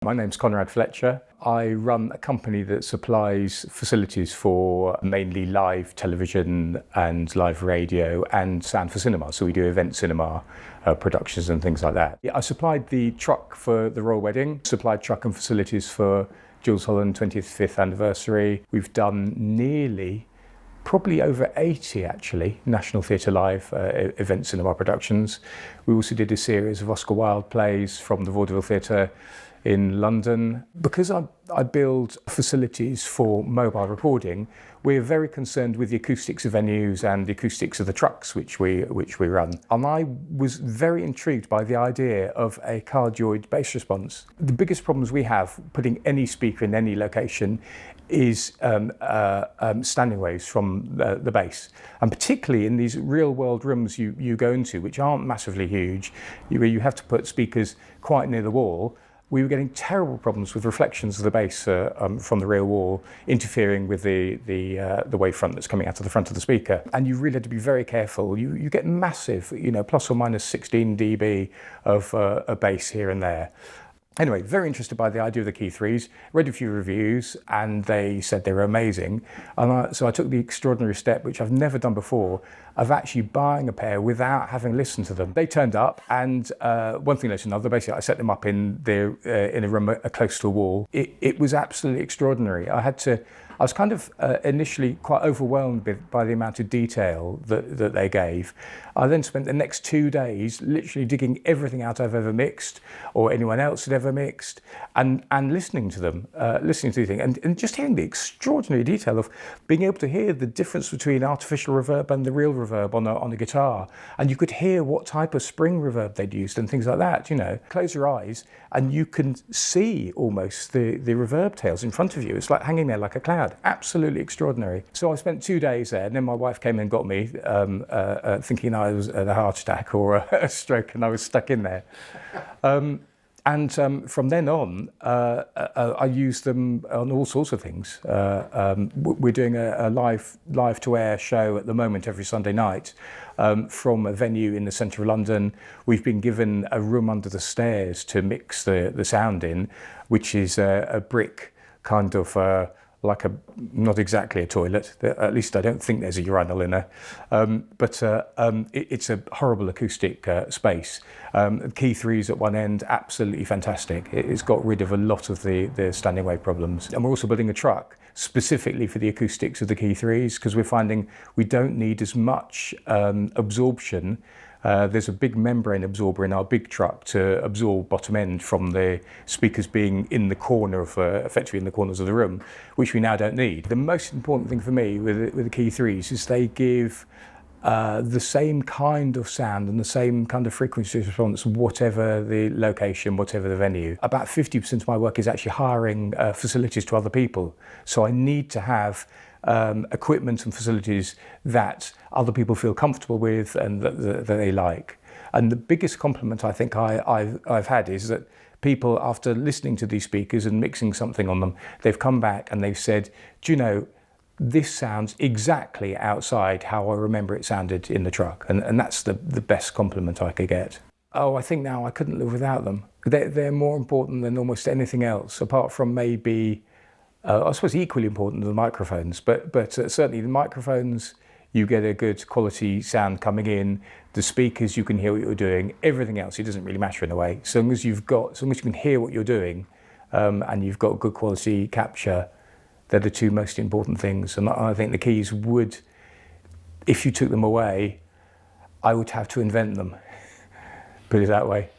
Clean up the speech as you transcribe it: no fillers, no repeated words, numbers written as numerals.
my name's Conrad Fletcher. I run a company that supplies facilities for mainly live television and live radio and sound for cinema. So we do event cinema productions and things like that. I supplied the truck for the royal wedding, supplied truck and facilities for Jules Holland 25th anniversary. We've done probably over 80 actually, National Theatre Live event cinema productions. We also did a series of Oscar Wilde plays from the Vaudeville Theatre in London. Because I build facilities for mobile recording, we're very concerned with the acoustics of venues and the acoustics of the trucks which we run. And I was very intrigued by the idea of a cardioid bass response. The biggest problems we have putting any speaker in any location is standing waves from the bass, and particularly in these real world rooms you go into, which aren't massively huge, where you have to put speakers quite near the wall. We were getting terrible problems with reflections of the bass from the rear wall interfering with the wavefront that's coming out of the front of the speaker. And you really had to be very careful. You get massive, plus or minus 16 dB of a bass here and there. Anyway, very interested by the idea of the Kii Threes, read a few reviews and they said they were amazing. And so I took the extraordinary step, which I've never done before, of actually buying a pair without having listened to them. They turned up and one thing led to another. Basically, I set them up in a room close to a wall. It was absolutely extraordinary. I was kind of initially quite overwhelmed by the amount of detail that they gave. I then spent the next 2 days literally digging everything out I've ever mixed or anyone else had ever mixed and listening to them, listening to the thing and just hearing the extraordinary detail of being able to hear the difference between artificial reverb and the real reverb on a guitar. And you could hear what type of spring reverb they'd used and things like that, Close your eyes and you can see almost the reverb tails in front of you. It's like hanging there like a cloud. Absolutely extraordinary. So I spent 2 days there, and then my wife came and got me, thinking I was at a heart attack or a stroke, and I was stuck in there. From then on, I used them on all sorts of things. We're doing a live to air show at the moment every Sunday night from a venue in the centre of London. We've been given a room under the stairs to mix the sound in, which is a brick kind of not exactly a toilet. At least I don't think there's a urinal in there. But it's a horrible acoustic space. Kii Threes at one end, absolutely fantastic. It's got rid of a lot of the standing wave problems. And we're also building a truck specifically for the acoustics of the Kii Threes, because we're finding we don't need as much absorption. There's a big membrane absorber in our big truck to absorb bottom end from the speakers being in the corner of, effectively in the corners of the room, which we now don't need. The most important thing for me with the Kii Threes is they give the same kind of sound and the same kind of frequency response, whatever the location, whatever the venue. About 50% of my work is actually hiring facilities to other people. So I need to have equipment and facilities that other people feel comfortable with and that they like. And the biggest compliment I think I've had is that people, after listening to these speakers and mixing something on them, they've come back and they've said, do you know, this sounds exactly outside how I remember it sounded in the truck. And that's the best compliment I could get. Oh, I think now I couldn't live without them. They're more important than almost anything else, apart from maybe I suppose equally important than the microphones, but certainly the microphones, you get a good quality sound coming in. The speakers, you can hear what you're doing. Everything else, it doesn't really matter in a way. So long as you can hear what you're doing, and you've got good quality capture, they're the two most important things. And I think the Kiis would, if you took them away, I would have to invent them. Put it that way.